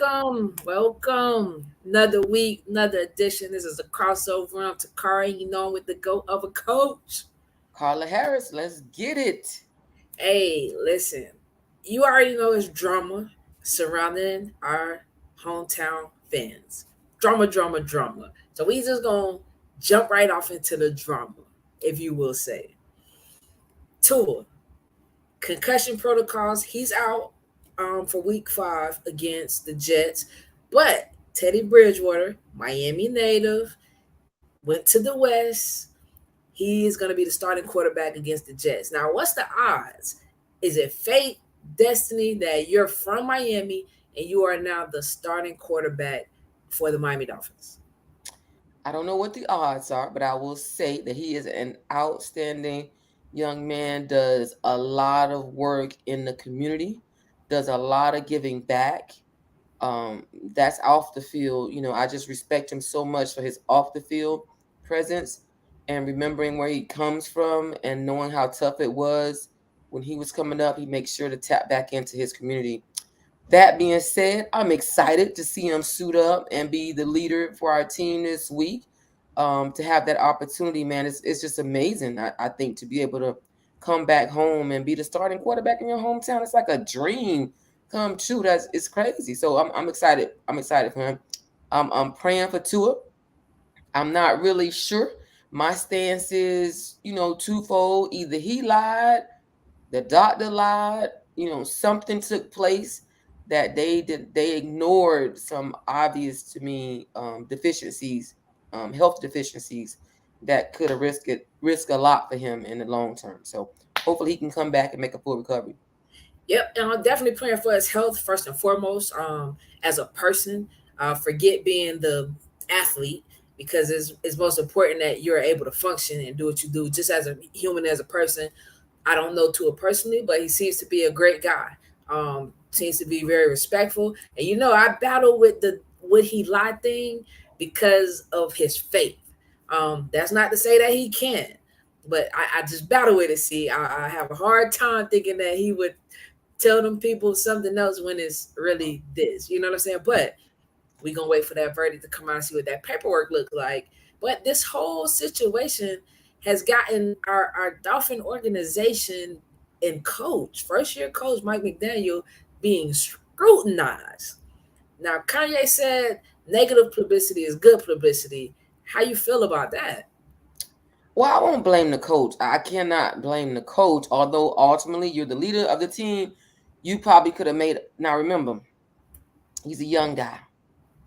welcome. Another week, another edition. This is a crossover. I'm Takari, with the goat of a coach. Carla Harris, let's get it. Hey, listen, you already know it's drama surrounding our hometown fans. Drama, drama, drama. So we just gonna jump right off into the drama, if you will say. Tour. Concussion protocols. He's out for week 5 against the Jets. But Teddy Bridgewater, Miami native, went to the West. He is going to be the starting quarterback against the Jets. Now, what's the odds? Is it fate, destiny that you're from Miami and you are now the starting quarterback for the Miami Dolphins? I don't know what the odds are, but I will say that he is an outstanding young man, does a lot of work in the community, does a lot of giving back. That's off the field. I just respect him so much for his off the field presence and remembering where he comes from and knowing how tough it was when he was coming up. He makes sure to tap back into his community. That being said, I'm excited to see him suit up and be the leader for our team this week. To have that opportunity, man, it's just amazing. I think to be able to come back home and be the starting quarterback in your hometown, it's like a dream come true. It's crazy. So I'm excited. I'm excited for him. I'm praying for Tua. I'm not really sure. My stance is, twofold. Either he lied, the doctor lied, something took place that they ignored some obvious to me deficiencies, health deficiencies that could have risk a lot for him in the long term. So hopefully he can come back and make a full recovery. Yep, and I'm definitely praying for his health first and foremost. As a person, forget being the athlete because it's most important that you're able to function and do what you do. Just as a human, as a person, I don't know Tua personally, but he seems to be a great guy. Seems to be very respectful, and I battle with the would he lie thing because of his faith. That's not to say that he can't, but I just battle with it. See, I have a hard time thinking that he would tell them people something else when it's really this. You know what I'm saying? But we gonna wait for that verdict to come out and see what that paperwork look like. But this whole situation has gotten our Dolphin organization and coach, first year coach Mike McDaniel, being scrutinized. Now Kanye said negative publicity is good publicity. How you feel about that? Well, I won't blame the coach. I cannot blame the coach, although ultimately you're the leader of the team. You probably could have made. Now remember, he's a young guy.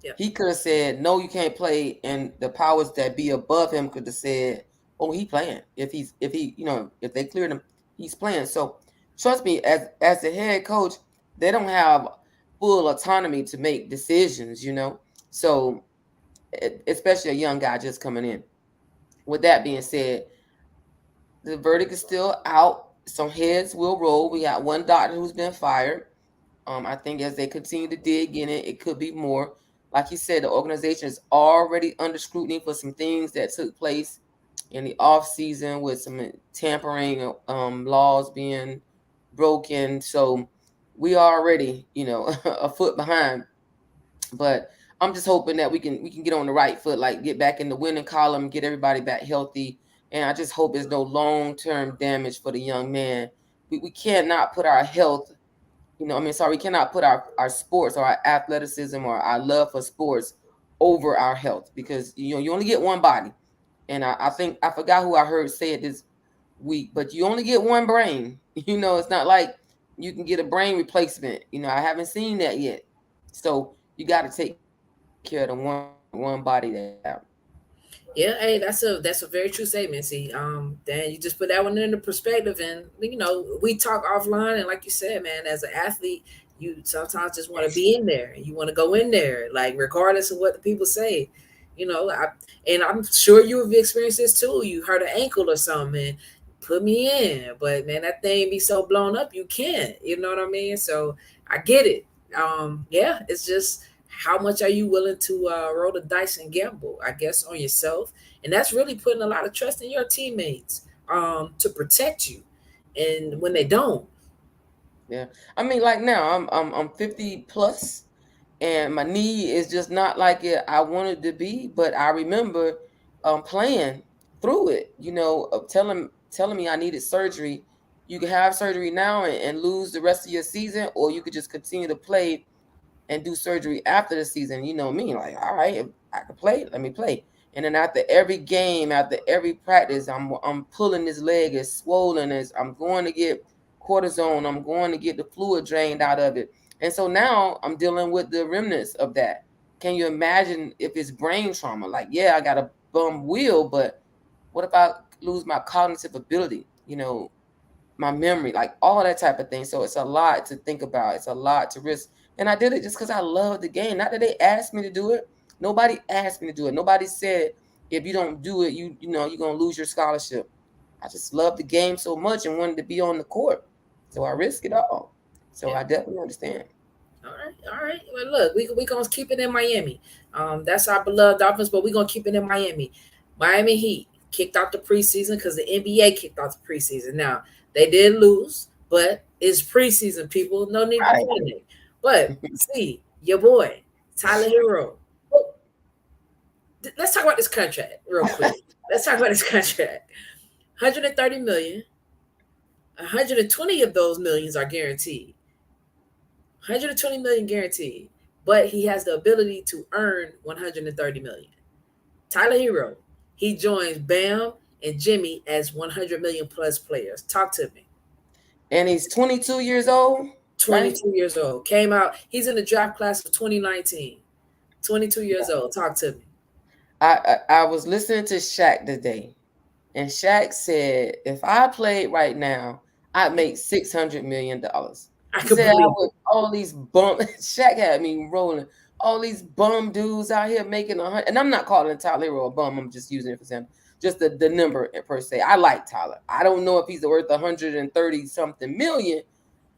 Yep. He could have said, "No, you can't play," and the powers that be above him could have said, "Oh, he playing. If they cleared him, he's playing." So, trust me, as the head coach, they don't have full autonomy to make decisions. So especially a young guy just coming in. With that being said, the verdict is still out. Some heads will roll. We got one doctor who's been fired. I think as they continue to dig in it, it could be more. Like you said, the organization is already under scrutiny for some things that took place in the off season with some tampering laws being broken. So we are already, a foot behind. But I'm just hoping that we can get on the right foot, like get back in the winning column, get everybody back healthy. And I just hope there's no long-term damage for the young man. We cannot put our health, we cannot put our sports or our athleticism or our love for sports over our health because you only get one body. And I think I forgot who I heard say it this week, but you only get one brain. It's not like you can get a brain replacement. I haven't seen that yet. So you got to take care of the one body that you have. Yeah, hey, that's a very true statement. See, Dan, you just put that one into perspective, and we talk offline, and like you said, man, as an athlete, you sometimes just want to be in there, and you want to go in there, like regardless of what the people say. And I'm sure you have experienced this too. You hurt an ankle or something, and put me in, but man, that thing be so blown up, you can't. You know what I mean? So I get it. Yeah, it's just how much are you willing to roll the dice and gamble, I guess, on yourself, and that's really putting a lot of trust in your teammates to protect you, and when they don't. Yeah. I mean, like now I'm 50 plus, and my knee is just not like it I wanted to be. But I remember playing through it, telling me I needed surgery. You can have surgery now and lose the rest of your season, or you could just continue to play and do surgery after the season. You know me, like, all right, if I can play, let me play. And then after every game, after every practice, I'm pulling this leg, it's swollen, as I'm going to get cortisone, I'm going to get the fluid drained out of it. And so now I'm dealing with the remnants of that. Can you imagine if it's brain trauma? Like, yeah, I got a bum wheel, but what if I lose my cognitive ability? My memory, like all that type of thing. So it's a lot to think about. It's a lot to risk. And I did it just because I love the game. Not that they asked me to do it. Nobody asked me to do it. Nobody said if you don't do it, you're gonna lose your scholarship. I just love the game so much and wanted to be on the court. So I risk it all. So Yeah. I definitely understand. All right. Well, look, we gonna keep it in Miami. That's our beloved Dolphins, but we gonna keep it in Miami. Miami Heat kicked off the preseason because the NBA kicked off the preseason. Now they did lose, but it's preseason, people. No need to Right. panic. But see, your boy Tyler Hero. Let's talk about this contract real quick. Let's talk about this contract. 130 million. 120 of those millions are guaranteed. 120 million guaranteed, but he has the ability to earn 130 million. Tyler Hero, he joins Bam and Jimmy as 100 million plus players. Talk to me. And he's 22 years old, right? 22 years old. Came out, he's in the draft class of 2019. 22 years old. Talk to me. I was listening to Shaq today, and Shaq said, if I played right now, I'd make $600 million. I He could said, I believe would, all these bum, Shaq had me rolling, all these bum dudes out here making 100. And I'm not calling Tyler Hero a bum. I'm just using it for example. Just the number per se. I like Tyler. I don't know if he's worth 130 something million,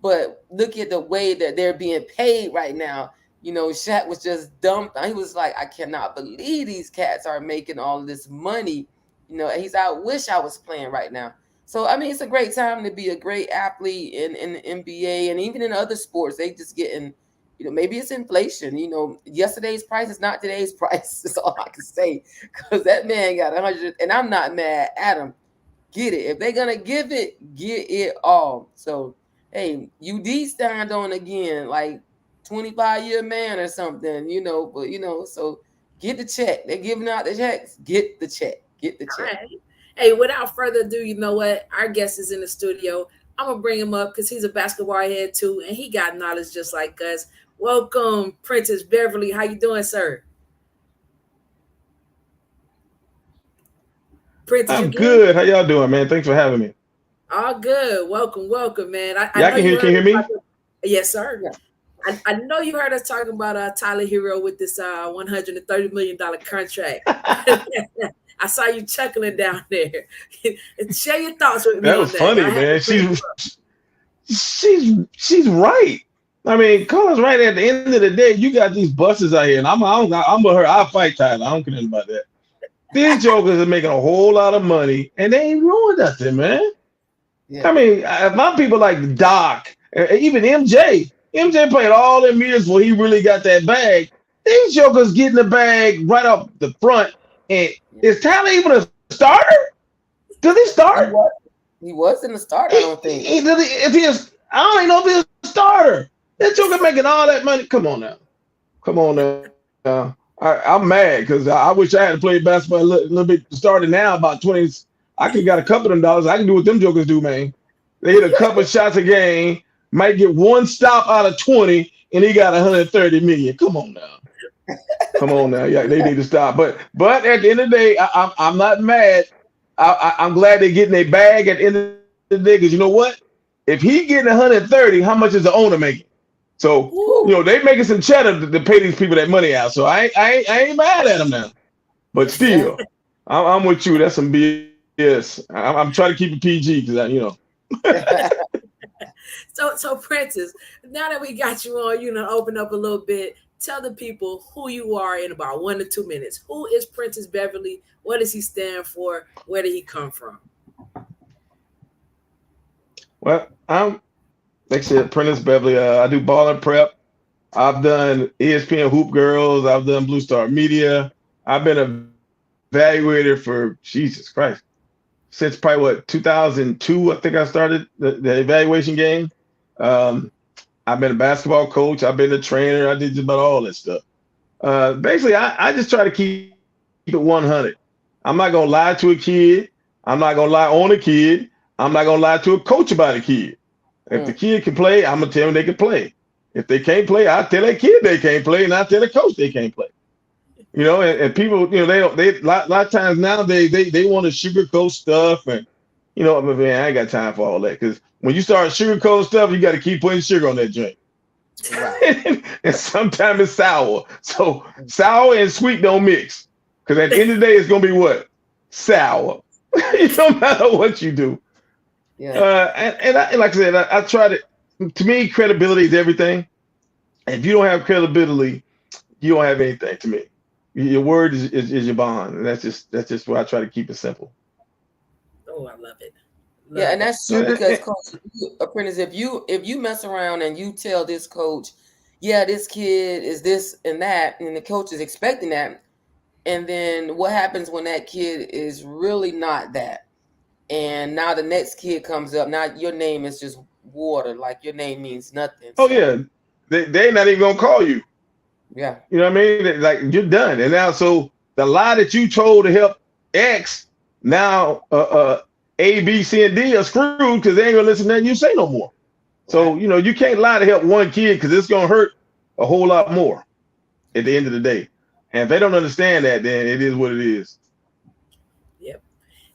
but look at the way that they're being paid right now. Shaq was just dumped. He was like, I cannot believe these cats are making all this money. I wish I was playing right now. So, I mean, it's a great time to be a great athlete in the NBA and even in other sports. They just getting, maybe it's inflation. Yesterday's price is not today's price. That's all I can say. Because that man got 100, and I'm not mad at him. Get it. If they're going to give it, get it all. So, hey, UD signed on again, like 25-year man or something, so get the check. They're giving out the checks. Get the check. Get the check. right. Hey, without further ado, you know what? Our guest is in the studio. I'm gonna bring him up because he's a basketball head too, and he got knowledge just like us. Welcome, Prentice Beverly. How you doing, sir? Prentice, you I'm good? good. How y'all doing, man? Thanks for having me. All good. Welcome, man. I Y'all know you can heard hear us me? talking. Yes, sir. Yeah. I know you heard us talking about Tyler Hero with this $130 million contract. I saw you chuckling down there. Share your thoughts with me That on was that. I funny, had to man. bring She's right. I mean, Colin's right. At the end of the day, you got these buses out here, and I'm with her. I'll fight Tyler. I don't care about that. These jokers are making a whole lot of money, and they ain't doing nothing, man. Yeah. I mean, my people like Doc, even MJ played all them years before he really got that bag. These jokers getting the bag right up the front. And is Tyler even a starter? Does he He start? was. He was in the start, I don't think. If he is, I don't even know if he's a starter. That joker making all that money. Come on now. Come on now. I'm mad because I wish I had played basketball a little bit started now about 20. I could got a couple of them dollars. I can do what them jokers do, man. They hit a couple shots a game, might get one stop out of 20, and he got 130 million. Come on now. Come on now. Yeah, they need to stop. But at the end of the day, I'm not mad. I'm glad they're getting a bag at the end of the day because you know what? If he getting 130, how much is the owner making? So they making some cheddar to pay these people that money out. So I ain't mad at them now. But still, I'm with you. That's some BS. I'm trying to keep it PG because So Prentice, now that we got you on, open up a little bit. Tell the people who you are in about 1 to 2 minutes. Who is Prentice Beverly? What does he stand for? Where did he come from? Well, I'm like I said, Prentice Beverly. I do ball and prep. I've done ESPN Hoop Girls. I've done Blue Star Media. I've been an evaluator for Jesus Christ since probably what 2002. I think I started the evaluation game. Um, I've been a basketball coach. I've been a trainer. I did just about all that stuff. Basically, I just try to keep it 100. I'm not gonna lie to a kid. I'm not gonna lie on a kid. I'm not gonna lie to a coach about a kid. If the kid can play, I'm gonna tell them they can play. If they can't play, I tell that kid they can't play, and I tell the coach they can't play. And people, they don't, lot of times nowadays they want to sugarcoat stuff, and man, I ain't got time for all that because when you start sugarcoating stuff, you got to keep putting sugar on that drink. Right. And sometimes it's sour. So sour and sweet don't mix. Because at the end of the day, it's gonna be what? Sour. No matter what you do. Yeah. And like I said, I try to me, credibility is everything. If you don't have credibility, you don't have anything to me. Your word is your bond. And that's just why I try to keep it simple. Oh, I love it. Yeah, and that's true because Coach Apprentice, if you mess around and you tell this coach, yeah, this kid is this and that, and the coach is expecting that, and then what happens when that kid is really not that? And now the next kid comes up, now your name is just water, like your name means nothing. Oh yeah, they're not even gonna call you. Yeah, you know what I mean? Like you're done, and now so the lie that you told to help X now A, B, C, and D are screwed because they ain't gonna listen to nothing you say no more. So you can't lie to help one kid because it's gonna hurt a whole lot more at the end of the day. And if they don't understand that, then it is what it is. Yep.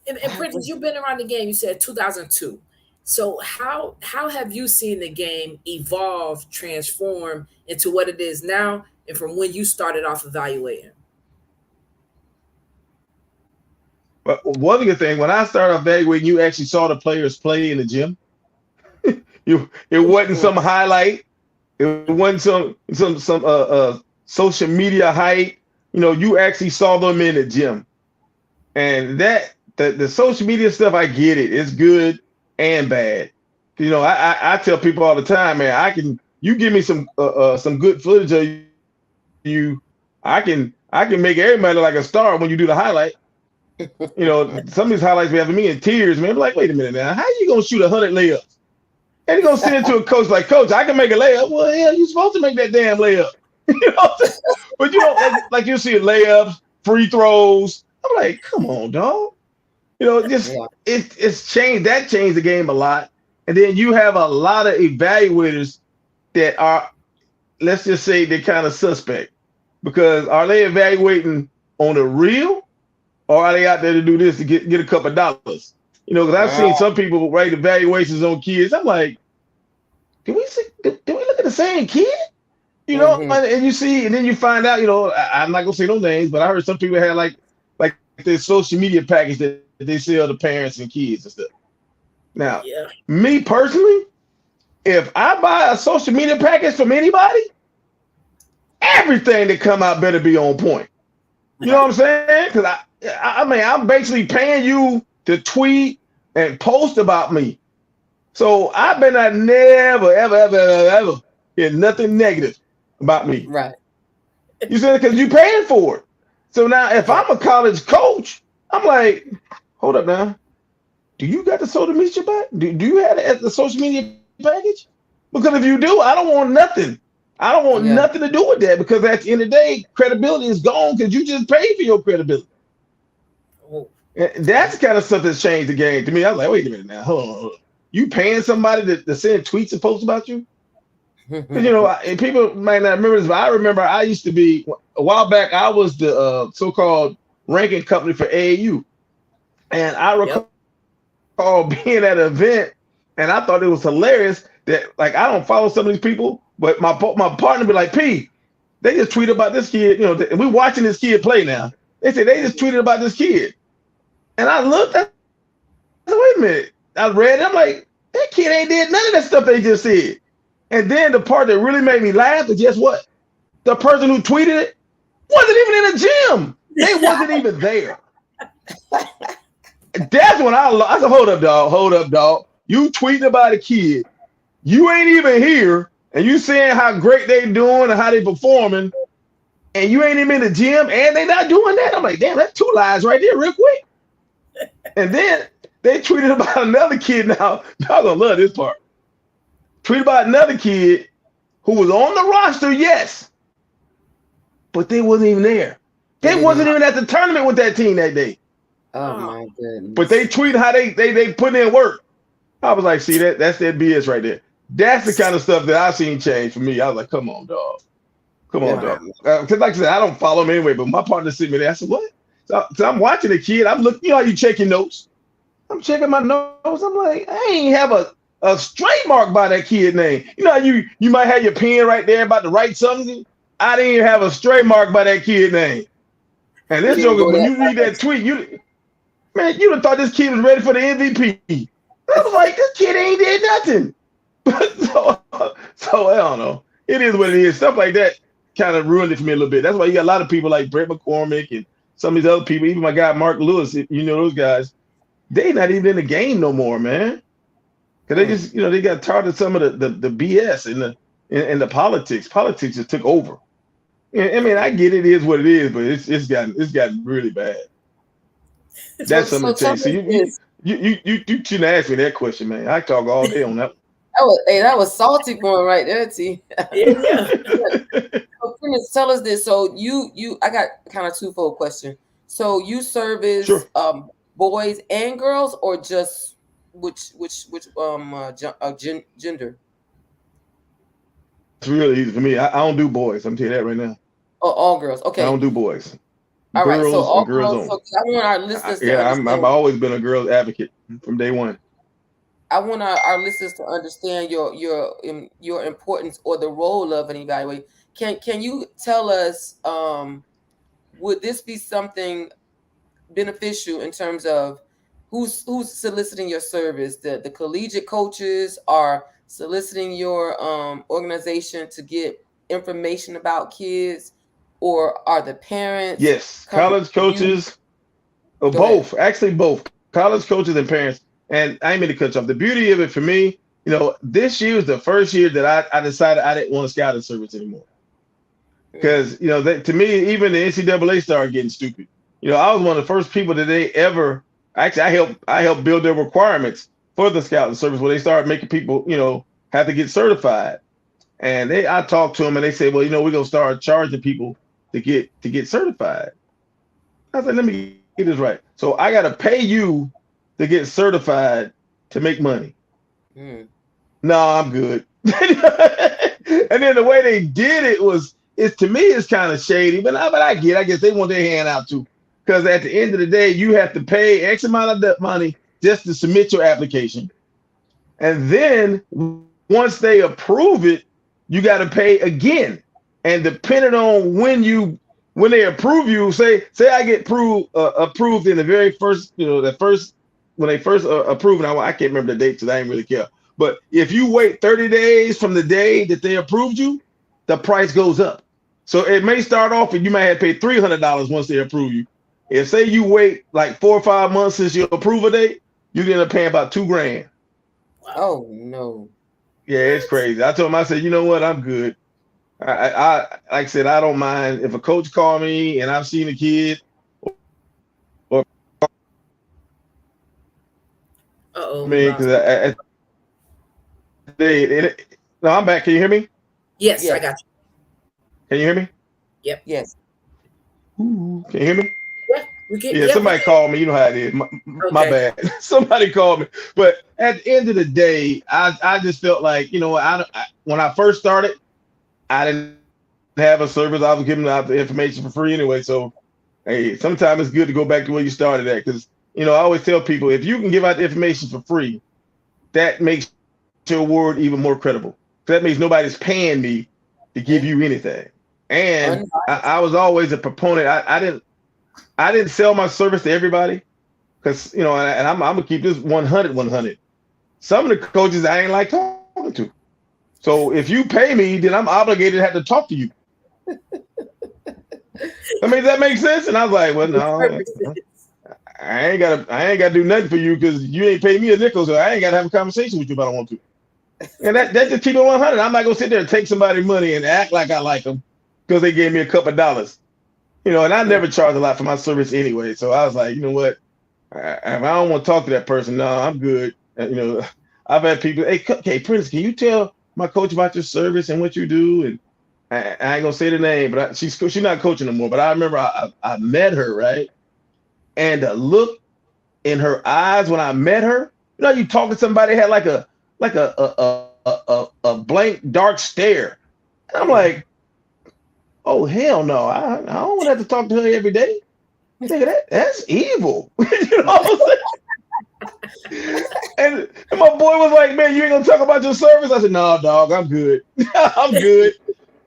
And Prentice, you've been around the game. You said 2002. So how have you seen the game evolve, transform into what it is now, and from when you started off evaluating? But one good thing, when I started evaluating, you actually saw the players play in the gym. It wasn't some highlight. It wasn't some social media hype. You actually saw them in the gym. And that the social media stuff, I get it. It's good and bad. I tell people all the time, man, you give me some good footage of you, I can make everybody look like a star when you do the highlight. Some of these highlights be having me in tears, man. I'm like, wait a minute now, how you gonna shoot 100 layups? And you're gonna send it to a coach like, Coach, I can make a layup. Well, hell, you're supposed to make that damn layup. But you don't like you see layups, free throws. I'm like, come on, dog. It's changed. That changed the game a lot. And then you have a lot of evaluators that are, let's just say, they're kind of suspect. Because are they evaluating on the real, or are they out there to do this to get a couple of dollars? Because I've seen some people write evaluations on kids. I'm like, did we look at the same kid? And you see, and then you find out, I'm not gonna say no names, but I heard some people had like this social media package that they sell to parents and kids and stuff. Now, me personally, if I buy a social media package from anybody, everything that come out better be on point. You know what I'm saying? Because I'm basically paying you to tweet and post about me. So I better never, ever, ever, ever, ever hear nothing negative about me. Right. You see, because you're paying for it. So now if I'm a college coach, I'm like, hold up now. Do you got the social media back? Do you have the social media package? Because if you do, I don't want nothing. I don't want nothing to do with that, because at the end of the day, credibility is gone because you just paid for your credibility. Oh. And that's the kind of stuff that's changed the game to me. I was like, wait a minute now. Hold on. You paying somebody to send tweets and posts about you? And people might not remember this, but I remember I used to be, a while back, I was the so-called ranking company for AAU. And I recall being at an event, and I thought it was hilarious that, like, I don't follow some of these people, but my partner be like, P, they just tweeted about this kid, and we watching this kid play now. They said they just tweeted about this kid. And I looked, I said, wait a minute. I read it, I'm like, that kid ain't did none of that stuff they just said. And then the part that really made me laugh is, guess what? The person who tweeted it wasn't even in the gym. They wasn't even there. That's when I said, hold up, dog. You tweeting about a kid. You ain't even here. and you seeing how great they doing and how they performing, and you ain't even in the gym, and they not doing that. I'm like, damn, that's 2 lies right there, real quick. And then they tweeted about another kid. Now, y'all gonna love this part. Tweeted about another kid who was on the roster, yes, but they wasn't even there. They wasn't even at the tournament with that team that day. Oh my goodness! But they tweet how they put in work. I was like, see that's that BS right there. That's the kind of stuff that I've seen change for me. I was like, come on, dog. Come on, dog. Because like I said, I don't follow him anyway, but my partner sent me there. I said, what? So I'm watching the kid. I'm looking, you know how you check your notes? I'm checking my notes. I'm like, I ain't have a straight mark by that kid name. You know how you might have your pen right there about to write something? I didn't even have a straight mark by that kid name. And this joker, when you read that tweet, you'd have thought this kid was ready for the MVP. I was like, this kid ain't did nothing. So I don't know. It is what it is. Stuff like that kind of ruined it for me a little bit. That's why you got a lot of people like Brett McCormick and some of these other people, even my guy Mark Lewis, you know those guys, they not even in the game no more, man. Because they just, they got tired of some of the BS and the politics. Politics just took over. I mean, I get it is what it is, but it's gotten really bad. That's something to tell you. So you shouldn't ask me that question, man. I talk all day on that. That was salty for him right there, T. Yeah. So Prentice, tell us this. So I got kind of twofold question. So you service boys and girls, or just which gender? It's really easy for me. I don't do boys. I'm telling you that right now. Oh, all girls. Okay. I don't do boys. All right. So all girls. So I want our listeners. I've always been a girls advocate from day one. I want our listeners to understand your importance or the role of an evaluator. Can you tell us, would this be something beneficial in terms of who's soliciting your service? The collegiate coaches are soliciting your organization to get information about kids, or are the parents? Yes, college coaches, both. Actually, both college coaches and parents. And I ain't mean to cut you off. The beauty of it for me, this year was the first year that I decided I didn't want a scouting service anymore. Because, to me, even the NCAA started getting stupid. I was one of the first people that they ever actually I helped build their requirements for the scouting service where they started making people, have to get certified. And I talked to them and they said, well, we're gonna start charging people to get certified. I said, let me get this right. So I gotta pay you to get certified to make money. No, I'm good. And then the way they did it to me it's kind of shady, but I guess they want their hand out too. Because at the end of the day, you have to pay X amount of money just to submit your application. And then once they approve it, you got to pay again. And depending on when they approve you, say I get approved in the very first, when they first approve it, I can't remember the date because I didn't really care. But if you wait 30 days from the day that they approved you, the price goes up. So it may start off and you might have to pay $300 once they approve you. If say you wait like 4 or 5 months since your approval date, you're gonna pay about $2,000. Oh no. Yeah, it's crazy. I told him, I said, you know what, I'm good. I like I said, I don't mind if a coach call me and I've seen a kid. Because no, I'm back. Can you hear me? Yes, I got you. Can you hear me? Yep. Yes. Ooh, can you hear me? Yeah, we can. Somebody called me. You know how it is. My bad. Somebody called me. But at the end of the day, I just felt like, when I first started, I didn't have a service. I was giving out the information for free anyway. So, hey, sometimes it's good to go back to where you started at. Because, I always tell people, if you can give out the information for free, that makes your word even more credible. That means nobody's paying me to give you anything. And I was always a proponent. I didn't sell my service to everybody because, and I'm going to keep this 100. Some of the coaches I ain't like talking to. So if you pay me, then I'm obligated to have to talk to you. I mean, that makes sense. And I was like, well, no, I ain't got to do nothing for you because you ain't pay me a nickel. So I ain't got to have a conversation with you if I don't want to. And that just keep it 100. I'm not gonna sit there and take somebody's money and act like I like them because they gave me a couple of dollars. And I Yeah. never charge a lot for my service anyway. So I was like, you know what? If I don't want to talk to that person, no, I'm good. I've had people, hey, Prince, can you tell my coach about your service and what you do? And I ain't gonna say the name, but she's not coaching no more. But I remember I met her, right? And the look in her eyes when I met her, you talk to somebody had like a blank dark stare. And I'm Mm. like, oh hell no, I don't want to have to talk to her every day. Nigga, that's evil. You know what I'm saying? And my boy was like, man, you ain't gonna talk about your service? I said, no, dog, I'm good. I'm good.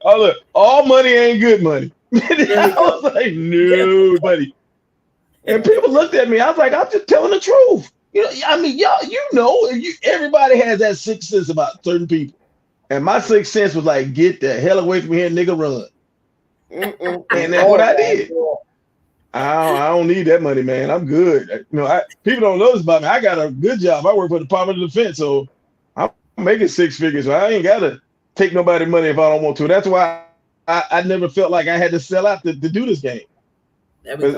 Oh, look, all money ain't good money. There I we go. was like, no, buddy. And people looked at me. I was like, I'm just telling the truth. I mean, y'all, everybody has that sixth sense about certain people. And my sixth sense was like, get the hell away from here, nigga, run. And that's what Oh I my did. God. I don't need that money, man. I'm good. People don't know this about me. I got a good job. I work for the Department of Defense, so I'm making six figures. So I ain't gotta take nobody money if I don't want to. That's why I never felt like I had to sell out to do this game. There we Because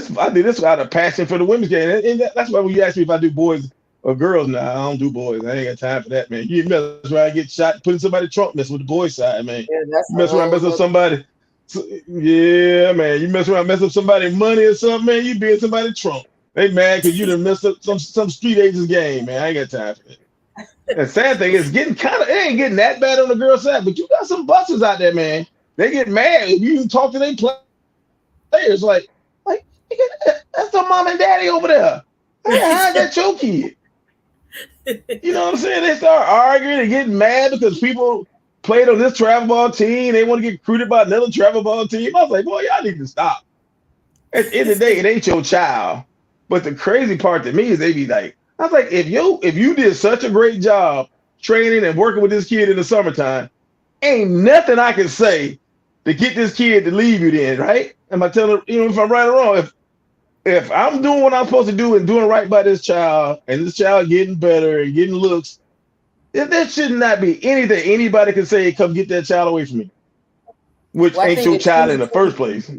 go. I did this out of passion for the women's game, and that's why when you ask me if I do boys or girls, now I don't do boys. I ain't got time for that, man. You mess around, get shot, put in somebody's trunk, mess with the boys side, man. Yeah, that's You a mess around, whole mess up nother. somebody. Yeah, man. You mess around, mess up somebody's money or something, man. You be in somebody's trunk. They mad because you done messed up some street agents game, man. I ain't got time for that. The sad thing is it ain't getting that bad on the girl side, but you got some busters out there, man. They get mad if you talk to their players like that's the mom and daddy over there. Hey, how's that your kid? You know what I'm saying? They start arguing and getting mad because people played on this travel ball team. They want to get recruited by another travel ball team. I was like, boy, y'all need to stop. At the end of the day, it ain't your child. But the crazy part to me is they be like, I was like, if you did such a great job training and working with this kid in the summertime, ain't nothing I can say to get this kid to leave you then, right? Am I telling if I'm right or wrong? If I'm doing what I'm supposed to do and doing right by this child, and this child getting better and getting looks, there should not be anything anybody can say, come get that child away from me, which Well, I ain't think your in child in the first place.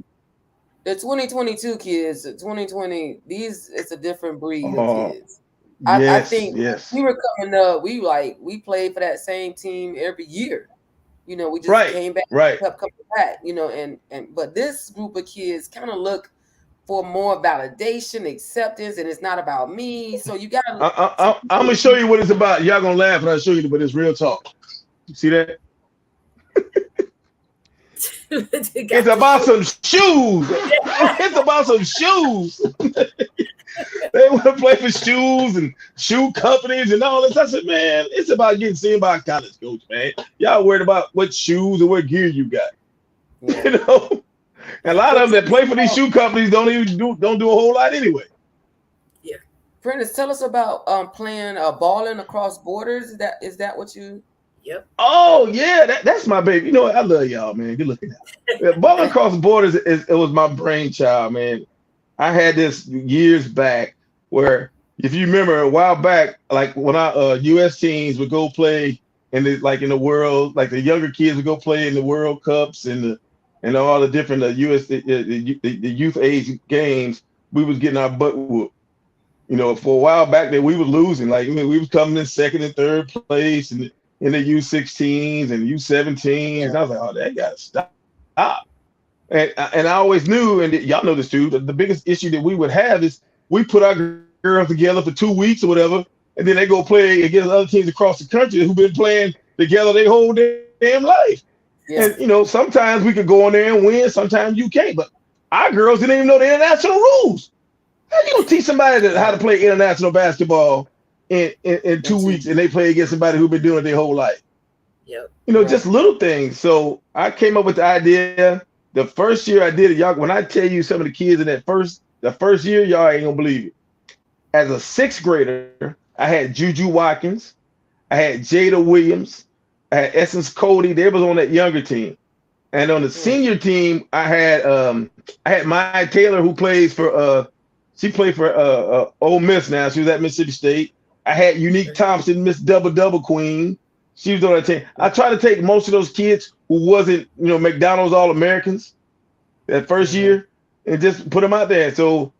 the 2022 kids, the 2020, it's a different breed of Oh, kids. I yes, think yes. we were coming up, we played for that same team every year. We just Right, came back, right. kept coming back, and but this group of kids kind of look for more validation, acceptance, and it's not about me. So you gotta I'm gonna show you what it's about. Y'all gonna laugh when I show you, but it's real talk. See that? They It's got the about shoe. some shoes. It's about some shoes. They want to play for shoes and shoe companies and all this. I said, man, it's about getting seen by a college coach, man. Y'all worried about what shoes and what gear you got. yeah. You know, and a lot So of them tell that us play for these about shoe companies don't do a whole lot anyway. Yeah. Prentice. Tell us about playing balling across borders. Is that what you? Yep. Oh yeah, that's my baby. You know what? I love y'all, man. Good looking out. Yeah, Ball across borders it was my brainchild, man. I had this years back where if you remember a while back, like when our US teams would go play in the world, like the younger kids would go play in the World Cups and all the different US the youth age games, we was getting our butt whooped. For a while back there, we were losing. Like we was coming in second and third place in the U16s and U17s. I was like, oh, that gotta stop. And I always knew, and y'all know this too, the biggest issue that we would have is we put our girls together for 2 weeks or whatever, and then they go play against other teams across the country who've been playing together their whole damn life. Yeah. And sometimes we could go in there and win, sometimes you can't. But our girls didn't even know the international rules. How you gonna teach somebody how to play international basketball in And 2 weeks and they play against somebody who's been doing it their whole life? Yep. Just right. little things. So I came up with the idea. The first year I did it, y'all. When I tell you some of the kids in the first year, y'all ain't gonna believe it. As a sixth grader, I had Juju Watkins, I had Jada Williams, I had Essence Cody. They was on that younger team, and on the Mm. senior team, I had Maya Taylor who plays for she played for Ole Miss now. She was at Mississippi State. I had Unique Thompson, Miss Double Double Queen. She was on that team. I tried to take most of those kids who wasn't, McDonald's All-Americans that first year and just put them out there. So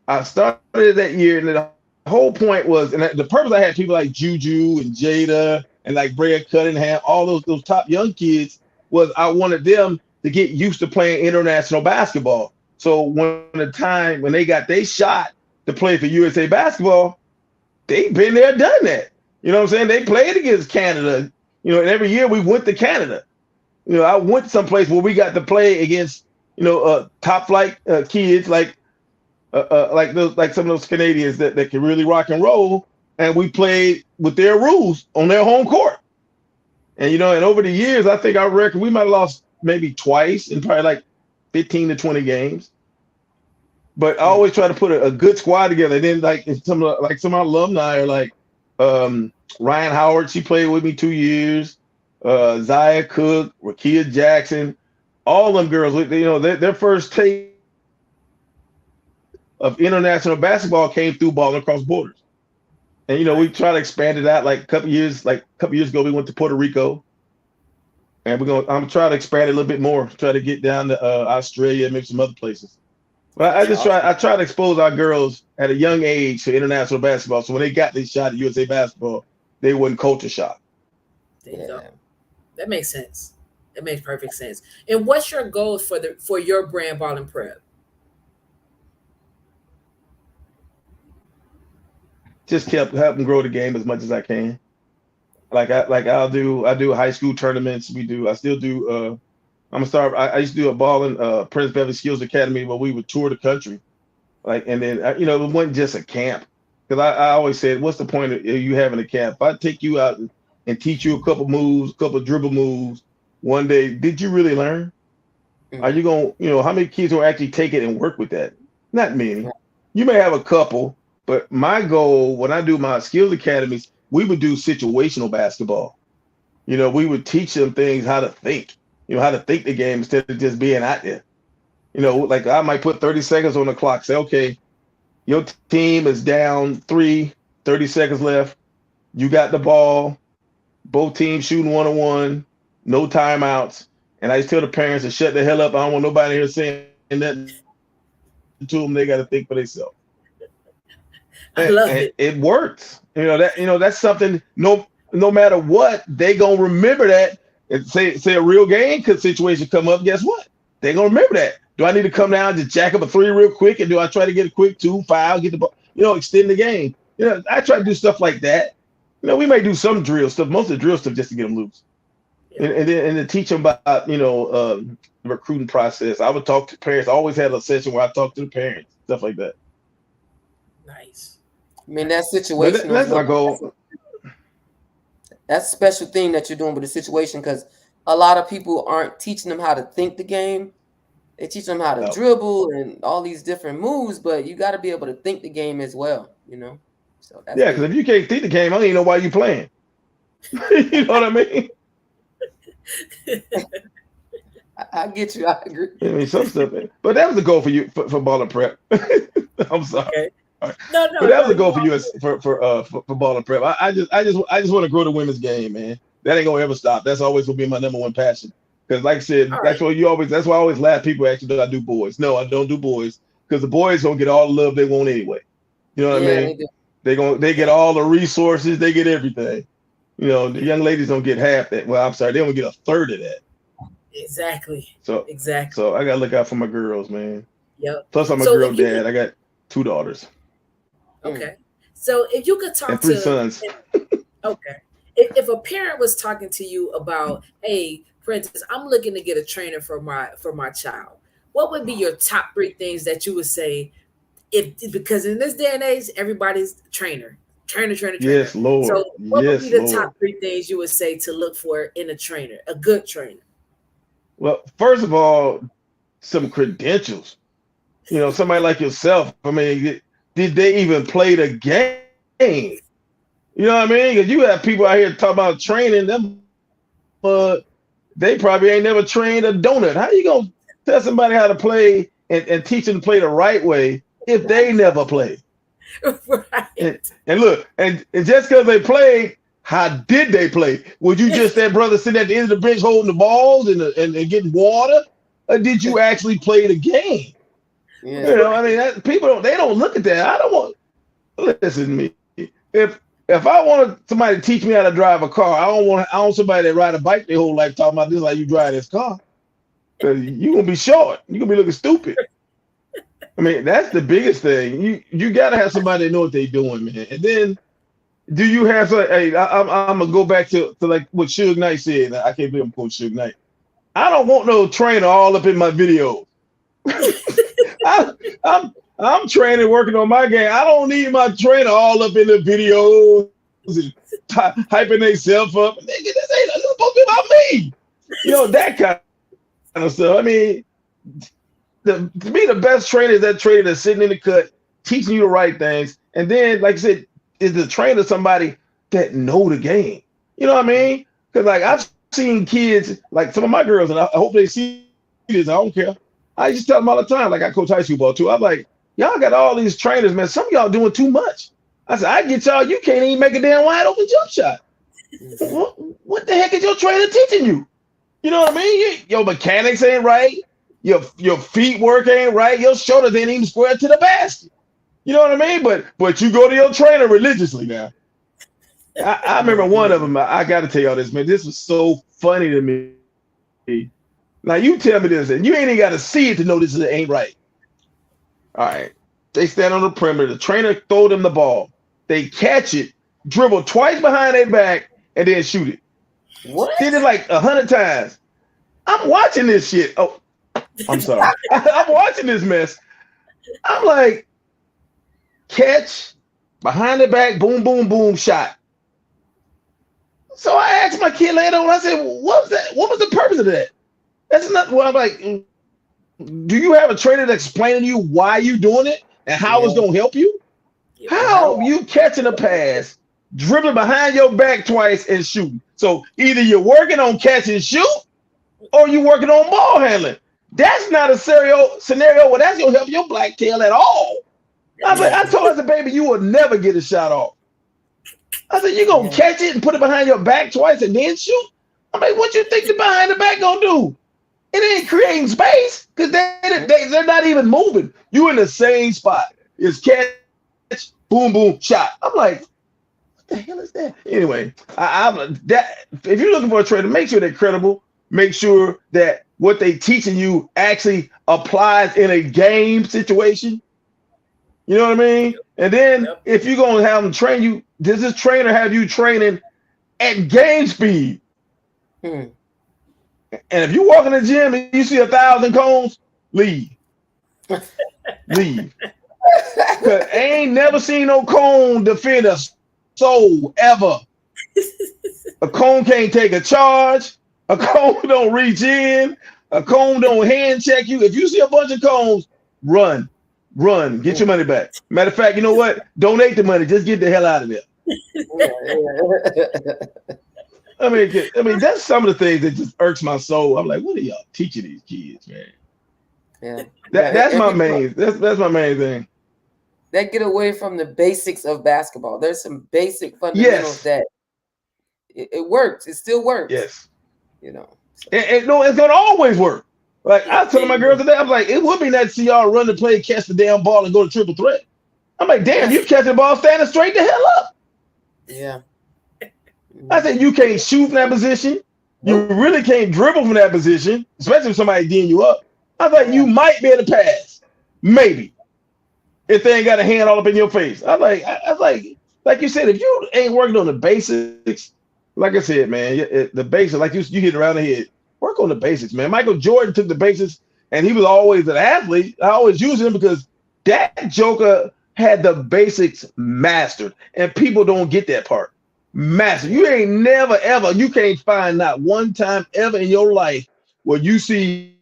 I started that year, and the whole point was, and the purpose I had people like Juju and Jada and like Brea Cunningham, all those top young kids, was I wanted them to get used to playing international basketball. So when they got their shot to play for USA basketball, they've been there, done that. You know what I'm saying? They played against Canada, and every year we went to Canada. I went someplace where we got to play against, top flight kids like some of those Canadians that can really rock and roll, and we played with their rules on their home court. And and over the years, I think our record, we might have lost maybe twice in probably like 15 to 20 games. But I always try to put a good squad together. And then like some of our alumni are like Ryan Howard, she played with me 2 years. Zaya Cook, Rakia Jackson, all them girls, their first taste of international basketball came through balling across borders. And we try to expand it out. Like a couple years ago, we went to Puerto Rico, and I'm trying to expand it a little bit more. Try to get down to Australia, maybe some other places. But I try to expose our girls at a young age to international basketball, so when they got this shot at USA basketball, they wasn't culture shock. There you go. That makes sense. That makes perfect sense. And what's your goal for your brand, Ball and Prep? Just help them grow the game as much as I can. I'll do high school tournaments. I still do. I'm gonna start. I used to do a ball in Prentice Beverly Skills Academy where we would tour the country. And then it wasn't just a camp, because I always said, what's the point of you having a camp? If I take you out and teach you a couple moves, a couple dribble moves, one day, did you really learn? Are you gonna, how many kids will actually take it and work with that? Not many. You may have a couple. But my goal, when I do my skills academies, we would do situational basketball. We would teach them things, how to think, how to think the game instead of just being out there. Like I might put 30 seconds on the clock, say, okay, your team is down 30 seconds left. You got the ball, both teams shooting 1-on-1, no timeouts. And I just tell the parents to shut the hell up. I don't want nobody here saying nothing to them. They got to think for themselves. I love it. It works. That's something. No matter what, they gonna remember that. And say a real game situation come up. Guess what? They gonna remember that. Do I need to come down, just jack up a 3 real quick, and do I try to get a quick 2, 5, get the ball? Extend the game. I try to do stuff like that. We may do some drill stuff. Most of the drill stuff just to get them loose, and to teach them about the recruiting process. I would talk to parents. I always had a session where I talk to the parents, stuff like that. Nice. I mean, that situation. That's my goal. That's a special thing that you're doing with the situation, because a lot of people aren't teaching them how to think the game. They teach them how to dribble and all these different moves, but you got to be able to think the game as well, So that's because if you can't think the game, I don't even know why you're playing. You know what I mean? I get you. I agree. I mean, some stuff, but that was the goal for you for Ball and Prep. I'm sorry. Okay. Right. No. But that was the goal for you for Ball and Prep. I just want to grow the women's game, man. That ain't gonna ever stop. That's always gonna be my number one passion. Because, like I said, that's why I always laugh. People actually, do I do boys? No, I don't do boys, because the boys gonna get all the love they want anyway. You know what I mean? They get all the resources. They get everything. The young ladies don't get half that. Well, I'm sorry, they don't get a third of that. Exactly. So I gotta look out for my girls, man. Yep. Plus, I'm a girl dad. I got 2 daughters. Okay. So if you could talk and 3 sons. Okay. If a parent was talking to you about, hey, Prentice, I'm looking to get a trainer for my child, what would be your top 3 things that you would say? Because in this day and age, everybody's trainer. Yes, Lord. So what would be the top 3 things you would say to look for in a trainer, a good trainer? Well, first of all, some credentials. Somebody like yourself. I mean, did they even play the game? You know what I mean? Because you have people out here talking about training them, but they probably ain't never trained a donut. How you gonna tell somebody how to play and teach them to play the right way if they never played? Right. And look, and just because they played, How did they play? Was you just that brother sitting at the end of the bench holding the balls and getting water? Or did you actually play the game? Yeah. I mean, people don't look at that. I don't want listen to me. If I wanted somebody to teach me how to drive a car, I want somebody that ride a bike their whole life talking about this like you drive this car. Cause you gonna be short. You gonna be looking stupid. I mean, that's the biggest thing. You gotta have somebody that know what they're doing, man. And then do you have hey, I'm gonna go back to like what Suge Knight said. I can't believe I'm quoting Suge Knight. I don't want no trainer all up in my videos. I'm training, working on my game. I don't need my trainer all up in the videos and hyping themselves up. Nigga, this ain't supposed to be about me. That kind of stuff. I mean, to me, the best trainer is that trainer that's sitting in the cut, teaching you the right things. And then, like I said, is the trainer somebody that know the game? You know what I mean? Because like I've seen kids, like some of my girls, and I hope they see this. I don't care. I just tell them all the time, like I coach high school ball too. I'm like, y'all got all these trainers, man. Some of y'all doing too much. I said, I get y'all, you can't even make a damn wide open jump shot. What the heck is your trainer teaching you? You know what I mean? Your mechanics ain't right. Your feet work ain't right. Your shoulders ain't even square to the basket. You know what I mean? But you go to your trainer religiously now. I remember one of them. I got to tell y'all this, man. This was so funny to me. Now you tell me this, and you ain't even got to see it to know this ain't right. All right. They stand on the perimeter. The trainer throw them the ball. They catch it, dribble twice behind their back, and then shoot it. What? Did it like 100 times. I'm watching this shit. Oh, I'm sorry. I'm watching this mess. I'm like, catch, behind the back, boom, boom, boom, shot. So I asked my kid later on, I said, what was that? What was the purpose of that? That's not what I'm like. Do you have a trainer that's explaining to you why you doing it and how it's gonna help you? How you catching a pass, dribbling behind your back twice and shooting? So either you're working on catch and shoot, or you're working on ball handling. That's not a scenario where that's gonna help your black tail at all. I told her, I said, baby, you will never get a shot off. I said, you're gonna catch it and put it behind your back twice and then shoot? I mean, what you think the behind the back gonna do? It ain't creating space because they're not even moving. You in the same spot. It's catch, boom, boom, shot. I'm like, what the hell is that? Anyway, if you're looking for a trainer, make sure they're credible. Make sure that what they teaching you actually applies in a game situation. You know what I mean? And then if you're gonna have them train you, does this trainer have you training at game speed? And if you walk in the gym and you see 1,000 cones, leave. Leave. Because I ain't never seen no cone defend a soul ever. A cone can't take a charge. A cone don't reach in. A cone don't hand check you. If you see a bunch of cones, run. Run. Get your money back. Matter of fact, you know what? Donate the money. Just get the hell out of there. I mean, that's some of the things that just irks my soul. I'm like, what are y'all teaching these kids, man? Yeah. That's my main thing. That get away from the basics of basketball. There's some basic fundamentals that it works. It still works. Yes. You know. And no, it's gonna always work. Like I was telling my girls today, I'm like, it would be nice to see y'all run the play, catch the damn ball, and go to triple threat. I'm like, damn, you catch the ball standing straight the hell up. Yeah. I said, you can't shoot from that position. You really can't dribble from that position, especially if somebody D'ing you up. I thought you might be able to pass, maybe, if they ain't got a hand all up in your face. I was like you said, if you ain't working on the basics, like I said, man, the basics, like you hit around the head. Work on the basics, man. Michael Jordan took the basics, and he was always an athlete. I always use him because that joker had the basics mastered, and people don't get that part. Massive. You ain't never ever. You can't find not one time ever in your life where you see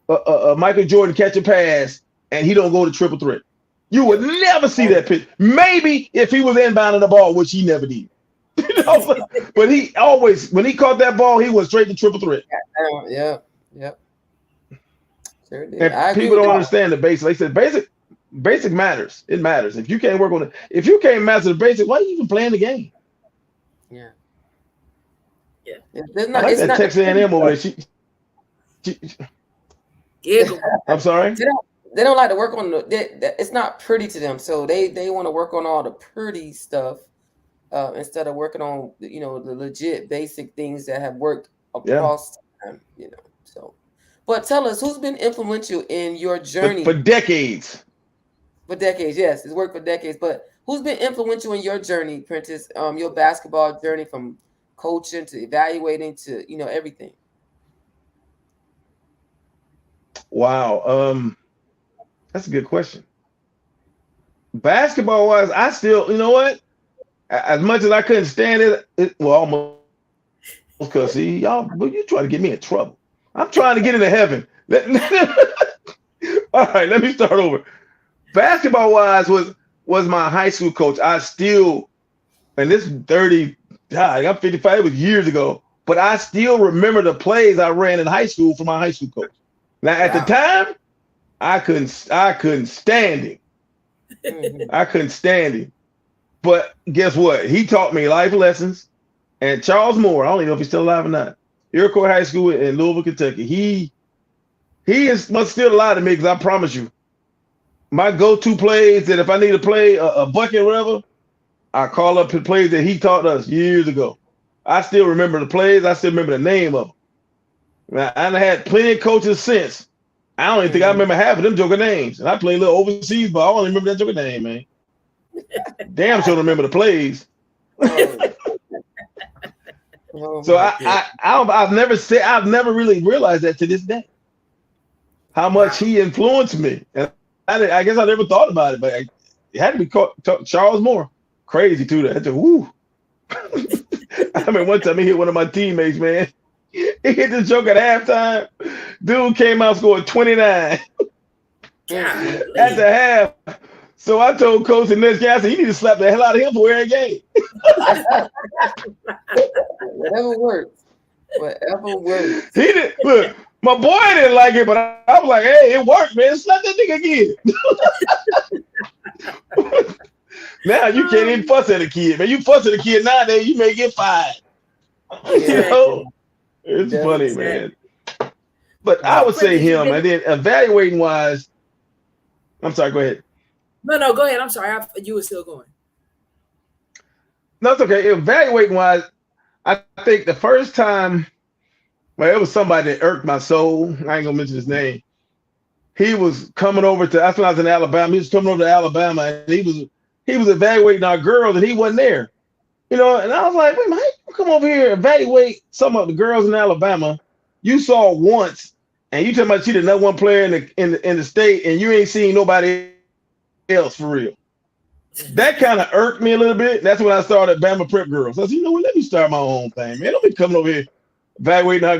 Michael Jordan catch a pass and he don't go to triple threat. You would never see that pitch. Maybe if he was inbounding the ball, which he never did. But he always, when he caught that ball, he went straight to triple threat. Yeah. Sure did. And people don't understand the basics. Like I said, basic matters. It matters. If you can't work on it, if you can't master the basic, why are you even playing the game? Yeah. Yeah. There's I not. like It's that not the Texas pretty A&M over there. stuff. Giggle. I'm sorry. They don't like to work on it's not pretty to them, so they want to work on all the pretty stuff instead of working on the legit basic things that have worked Yeah, across time. So, but tell us, who's been influential in your for journey decades. for decades? Yes, it's worked for decades, but who's been influential in your journey, Prentice? Your basketball journey from coaching to evaluating to everything. Wow. That's a good question. Basketball wise, I still, you know what? As much as I couldn't stand well, almost because see, y'all, but you trying to get me in trouble. I'm trying to get into heaven. All right, let me start over. Basketball wise was my high school coach. I still, and this is 30, God, I'm 55, it was years ago, but I still remember the plays I ran in high school for my high school coach. Now at the Wow. time, I couldn't stand him. Mm-hmm. I couldn't stand him. But guess what? He taught me life lessons. And Charles Moore, I don't even know if he's still alive or not. Iroquois High School in Louisville, Kentucky. He is must still alive to me because I promise you, my go-to plays that if I need to play a bucket or whatever, I call up the plays that he taught us years ago. I still remember the plays. I still remember the name of them. Now, I had plenty of coaches since. I don't even think I Mm-hmm. remember half of them joker names. And I played a little overseas, but I don't even remember that joker name, man. Damn sure remember the plays. Oh, oh So my goodness. I've never really realized that to this day, how much Wow. he influenced me. And I guess I never thought about it, but it had to be Charles Moore. Crazy too. That woo. I mean, one time he hit one of my teammates, man. He hit the joke at halftime. Dude came out scored 29 at Golly. the half. So I told coach the next game, I said, you need to slap the hell out of him for every game. Whatever works. Whatever works. He did look. My boy didn't like it, but I was like, "Hey, it worked, man. Slap that nigga again." Now you can't even fuss at a kid, man. You fuss at a kid nowadays, you may get fired. You Yeah. Exactly. know, it's funny, Definitely. man. Exactly. But I So would say Prentice, you've him, been and then evaluating wise, I'm sorry. Go ahead. no, go ahead. I'm sorry. You were still going. No, it's okay. Evaluating wise, I think the first time, well, it was somebody that irked my soul. I ain't gonna mention his name. He was coming over to. That's when I was in Alabama. He was coming over to Alabama, and he was evaluating our girls, and he wasn't there. And I was like, wait, man, how you come over here and evaluate some of the girls in Alabama you saw once, and you talking about she the number one player in the state, and you ain't seen nobody else for real. That kind of irked me a little bit. That's when I started Bama Prep Girls. I said, let me start my own thing, man. Don't be coming over here evaluating our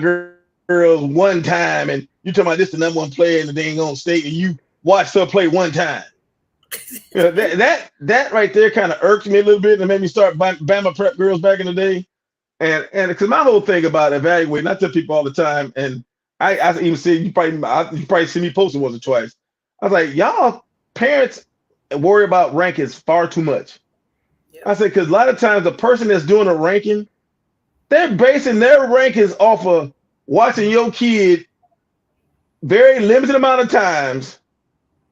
girls one time, and you talking about this the number one player in the dang on state, and you watched her play one time. That right there kind of irked me a little bit and made me start Bama Prep Girls back in the day. And because my whole thing about evaluating, I tell people all the time, and I even see you probably see me posting once or twice. I was like, y'all parents worry about rankings far too much. Yep. I said because a lot of times the person that's doing a ranking, they're basing their rankings off of watching your kid very limited amount of times,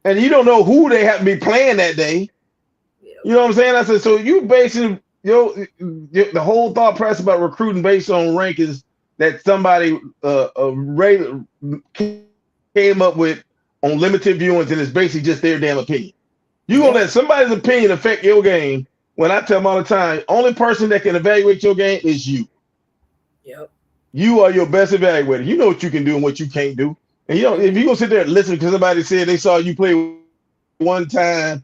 and you don't know who they have to be playing that day. Yep. You know what I'm saying? I said, so you basing the whole thought process about recruiting based on rankings that somebody came up with on limited viewings, and it's basically just their damn opinion. You gonna let somebody's opinion affect your game? When I tell them all the time, only person that can evaluate your game is you. Yep. You are your best evaluator. You know what you can do and what you can't do. And if you gonna sit there and listen because somebody said they saw you play one time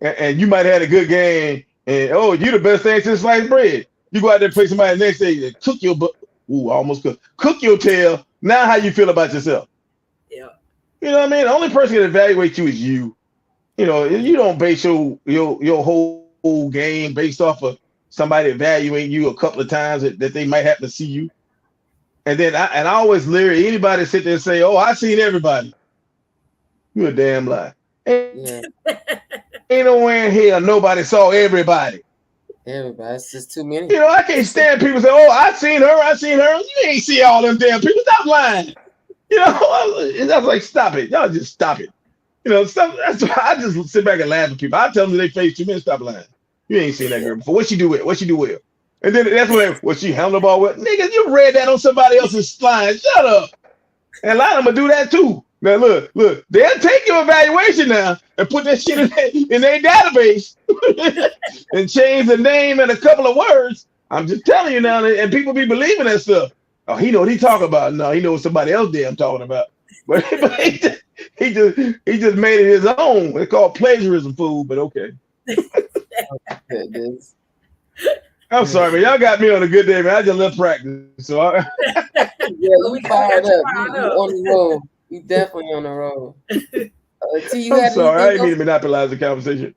and you might have had a good game, and you the best thing since sliced bread. You go out there and play somebody the next day and cook your butt. Ooh, almost cook your tail. Now how you feel about yourself? Yep. You know what I mean? The only person that can evaluate you is you. You don't base your whole game based off of somebody evaluating you a couple of times that they might happen to see you. And then I always leer anybody sit there and say, "Oh, I seen everybody." You a damn lie. Ain't Yeah. nowhere in hell nobody saw everybody. Everybody, it's just too many. You know, I can't stand people say, "Oh, I seen her." You ain't see all them damn people. Stop lying. You know, and I was like, "Stop it, y'all, just stop it." You know, that's why I just sit back and laugh at people. I tell them to their face, 2 minutes, stop lying. You ain't seen that girl before. What she do with? What she do with? And then that's when what she handled the ball with. Nigga, you read that on somebody else's line. Shut up. And a lot of them will do that too. Now look, they'll take your evaluation now and put that shit in their database and change the name and a couple of words. I'm just telling you now, and people be believing that stuff. Oh, he know what he talking about. No, he knows what somebody else damn talking about. But he just made it his own. It's called plagiarism, fool. But okay. I'm sorry, man. Y'all got me on a good day, man. I just left practice, so yeah, we fired up. You on the road. You definitely on the road. I'm sorry, I didn't mean to monopolize the conversation.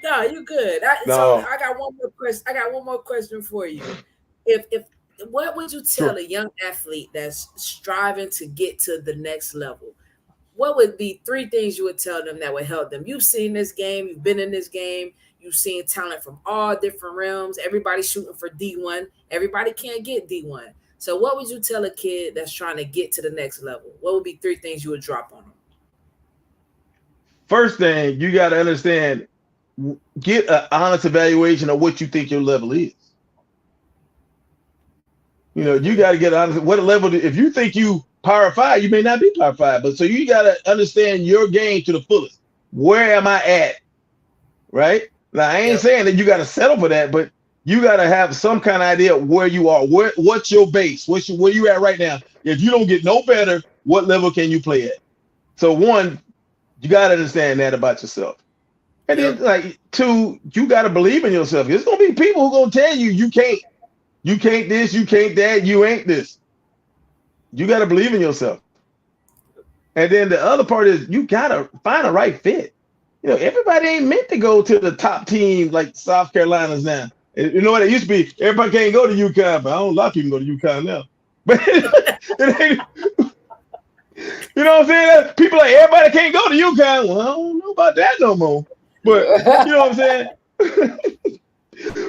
No, you good. So I got one more question. I got one more question for you. If what would you tell a young athlete that's striving to get to the next level? What would be 3 things you would tell them that would help them? You've seen this game. You've been in this game. You've seen talent from all different realms. Everybody's shooting for D1. Everybody can't get D1. So what would you tell a kid that's trying to get to the next level? What would be 3 things you would drop on them? First thing, you got to understand, get an honest evaluation of what you think your level is. You know, you got to get honest. What level? If you think you Power 5, you may not be Power 5, but so you got to understand your game to the fullest. Where am I at? Right? Now, I ain't saying that you got to settle for that, but you got to have some kind of idea of where you are. What's your base? Where you at right now? If you don't get no better, what level can you play at? So 1, you got to understand that about yourself. And then like 2, you got to believe in yourself. There's going to be people who going to tell you, you can't this, you can't that, you ain't this. You got to believe in yourself. And then the other part is you got to find a right fit. You know, everybody ain't meant to go to the top team like South Carolina's now. You know what it used to be? Everybody can't go to UConn, but I don't a lot of people go to UConn now. But it ain't, you know what I'm saying? People like everybody can't go to UConn. Well, I don't know about that no more. But you know what I'm saying?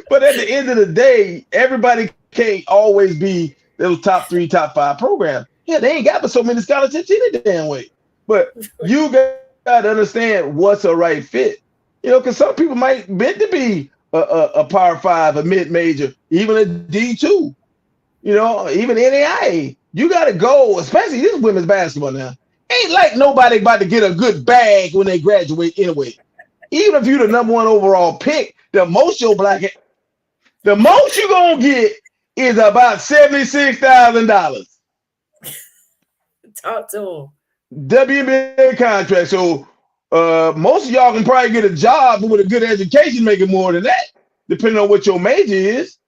But at the end of the day, everybody can't always be those top 3, top 5 programs. Yeah, they ain't got but so many scholarships any damn way. But you got to understand what's a right fit. You know, because some people might meant to be a Power 5, a mid-major, even a D2. You know, even NAIA. You got to go, especially this women's basketball now. Ain't like nobody about to get a good bag when they graduate anyway. Even if you're the number 1 overall pick, the most you're gonna get is about $76,000. Talk to them. WNBA contract. So most of y'all can probably get a job with a good education making more than that, depending on what your major is.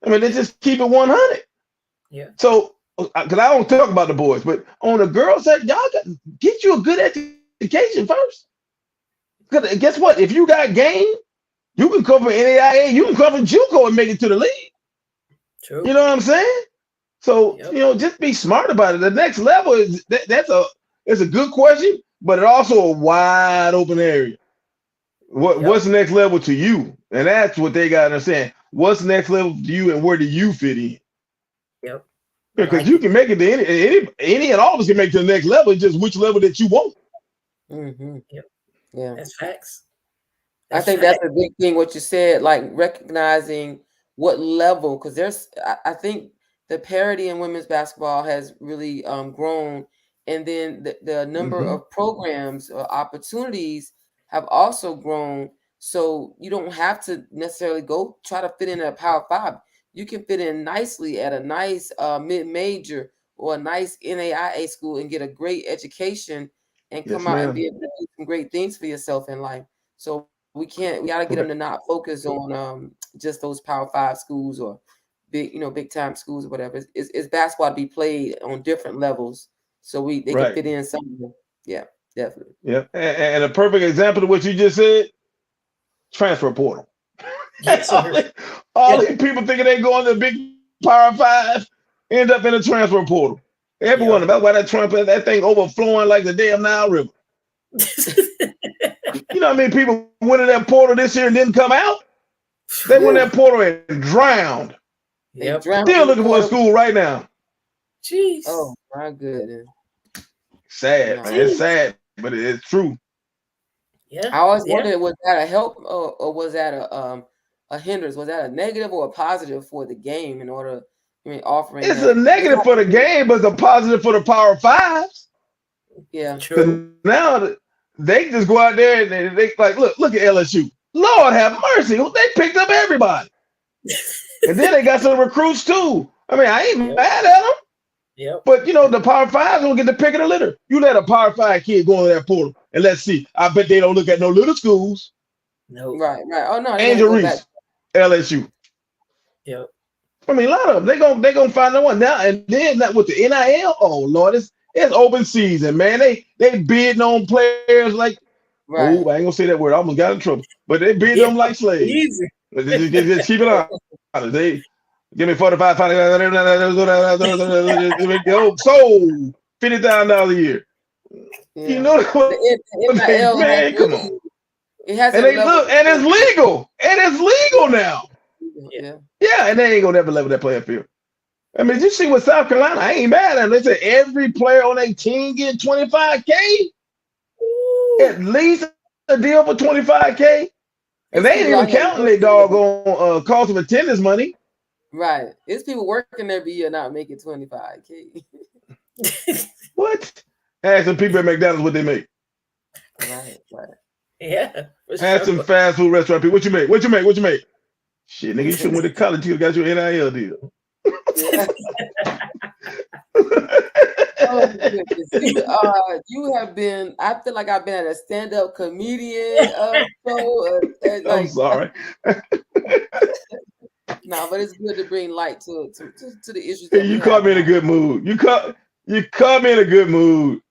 I mean, they just keep it 100. Yeah. So, because I don't talk about the boys, but on the girls' side, y'all got to get you a good education first. Because guess what? If you got game, you can cover NAIA, you can cover JUCO and make it to the league. True. You know what I'm saying? So, you know, just be smart about it. The next level is that's a good question, but it's also a wide open area. What's the next level to you? And that's what they got to understand. What's the next level to you, and where do you fit in? Yep. Because you can make it to any and all of us can make it to the next level. It's just which level that you want. Mm-hmm. Yep. Yeah, that's facts. I think that's a big thing. What you said, like recognizing what level, because I think the parity in women's basketball has really grown, and then the number of programs or opportunities have also grown. So you don't have to necessarily go try to fit in at a Power 5. You can fit in nicely at a nice mid-major or a nice NAIA school and get a great education and come out and be able to do some great things for yourself in life. So we got to get them to not focus on just those Power 5 schools or big time schools or whatever. It's basketball to be played on different levels, so they can fit in something. Yeah, definitely. Yeah, and a perfect example of what you just said: transfer portal. all these people thinking they going to the big Power 5 end up in a transfer portal. Everyone, that's why that thing overflowing like the damn Nile River. You know what I mean? People went in that portal this year and didn't come out. They went that portal and drowned. Yep. Still looking for a school right now. Jeez. Oh my goodness. Sad, man. It's sad, but it's true. Yeah. I always wondered, was that a help or was that a hindrance? Was that a negative or a positive for the game in order, offering It's a negative for the game, but it's a positive for the Power Fives. Yeah. True. Now they just go out there and they like, look at LSU. Lord have mercy. They picked up everybody. And then they got some recruits too. I mean, I ain't mad at them. Yep. But the Power Fives don't get the pick of the litter. You let a Power Five kid go in that portal and let's see. I bet they don't look at no little schools. No. Right. Oh no. Angel Reese, LSU. Yep. I mean, a lot of them. They gonna find the one now, and then that with the NIL. Oh Lord, it's open season, man. They bidding on players like. Right. Oh, I ain't gonna say that word. I almost got in trouble. But they bidding them like slaves. Easy. Just keep it on. They give me 45. Sold $50,000 a year. Yeah. You know the man, come on. It has and it's legal. And it's legal now. Yeah, and they ain't gonna never level that playing field. I mean, you see what South Carolina, I ain't mad at them. They said every player on their team getting $25K. At least a deal for $25K. And they ain't even counting their doggone cost of attendance money. Right. It's people working every year not making $25K. What? Ask some people at McDonald's what they make. Right. Yeah. Ask some fast food restaurant people, what you make? Shit, nigga, you should have went to college. You got your NIL deal. Yeah. You have been. I feel like I've been at a stand-up comedian show. I'm sorry. No, but it's good to bring light to the issues. Hey, you caught me in a good mood. You caught me in a good mood.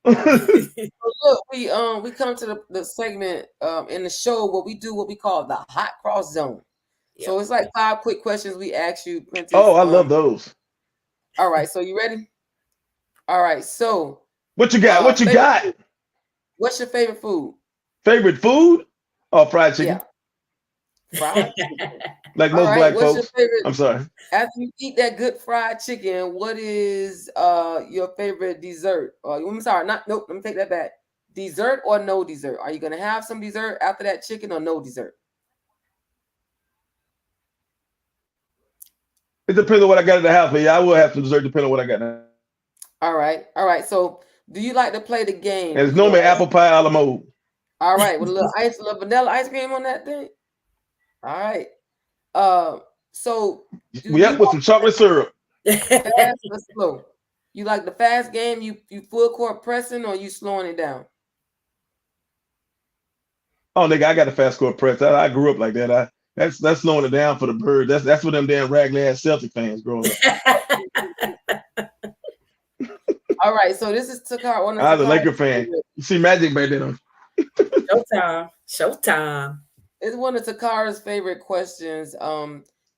Look, we come to the segment in the show where we do what we call the hot cross zone. Yep. So it's like 5 quick questions we ask you, Prentice. Oh, I love those. All right, so you ready? All right, so what you got? What you got? Food? What's your favorite food? Favorite food? Oh, fried chicken. Yeah. Fried chicken. Like most black folks. I'm sorry. After you eat that good fried chicken, what is your favorite dessert? I'm sorry, let me take that back. Dessert or no dessert? Are you gonna have some dessert after that chicken or no dessert? It depends on what I got at the house, but yeah, I will have some dessert depending on what I got now. All right. So do you like to play the game? There's normally apple pie a la mode. All right, with a little vanilla ice cream on that thing. All right. So with some chocolate syrup. Fast or slow? You like the fast game? You full court pressing or you slowing it down? Oh, nigga, I got a fast court press. I grew up like that. That's slowing it down for the bird. That's what them damn raggedy ass Celtic fans growing up. All right, so this is Takar. I was a Laker fan. You see Magic back then. Showtime. It's one of Takara's favorite questions.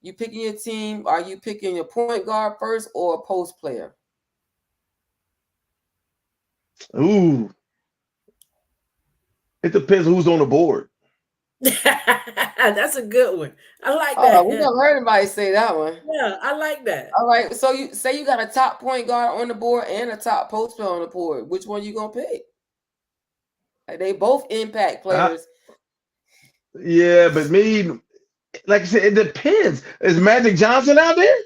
You picking your team? Are you picking your point guard first or a post player? Ooh. It depends who's on the board. That's a good one. I like that. We never heard anybody say that one. Yeah, I like that. All right, so you say you got a top point guard on the board and a top post player on the board. Which one you gonna pick? Like, they both impact players. Yeah, but me, like I said, it depends. Is Magic Johnson out there?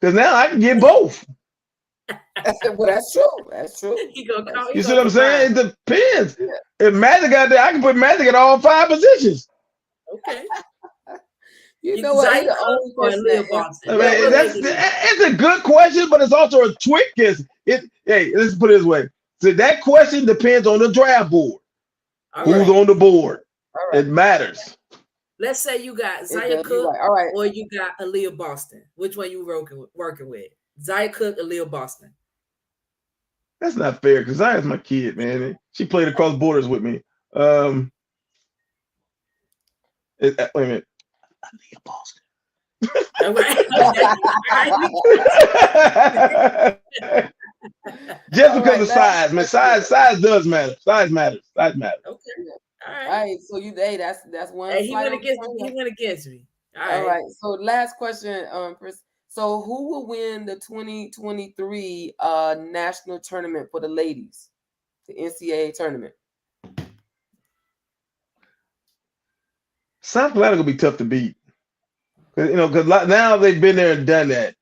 Because now I can get both. Well, that's true. That's true. You see what I'm saying? It depends. Yeah. If Magic out there, I can put Magic at all 5 positions. Okay. You know what? It's a good question, but it's also a trick. Hey, let's put it this way. So that question depends on the draft board. Who's on the board? Right. It matters. Let's say you got Zaya Cook or you got Aaliyah Boston. Which one you working with? Zaya Cook, Aaliyah Boston. That's not fair because Zaya's my kid, man. She played across borders with me. Wait a minute. Aaliyah Boston. Just because of size, man. Size does matter. Size matters. Okay. All All right. right, so that's one Hey, he slight went on the against me. He finger. went against me. All All right. right. So last question, so who will win the 2023 national tournament for the ladies? The NCAA tournament. South Carolina gonna be tough to beat. Because now they've been there and done that.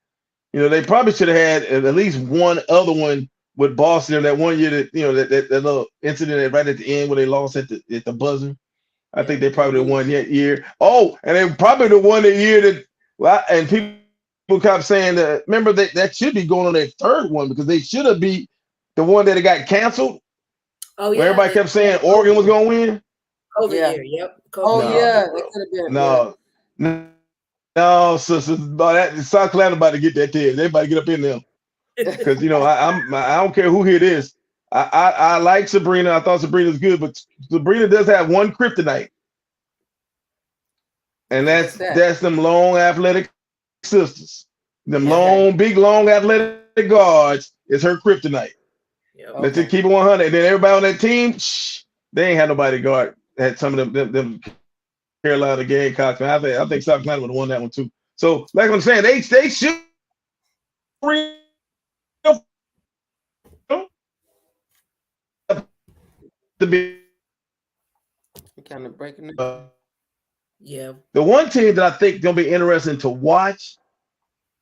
They probably should have had at least one other one with Boston in that one year that little incident right at the end where they lost at the buzzer. I Yeah. think they probably won that year. Oh, and they probably the one the year that and people kept saying that remember that should be going on their third one because they should have beat the one that got canceled Oh when yeah. everybody kept saying Oregon was gonna win. COVID Yeah. year. Yep. Oh COVID year. No, yeah, bro. it could have been. Yeah. No, no, sisters. No, that South Carolina about to get that team. They about to get up in there. Because I don't care who hit this. I like Sabrina. I thought Sabrina's good, but Sabrina does have one kryptonite, and And that's what's that? that's them long athletic sisters. Them Yeah. Okay. long, big, long athletic guards is her kryptonite. Yep. Let's just Okay. keep it 100. And then everybody on that team, they ain't had nobody guard. Had some of them Carolina Gamecocks. I think South Carolina would have won that one too. So, like I'm saying, they should to be You're kind of breaking it. Yeah. the one team that I think gonna be interesting to watch.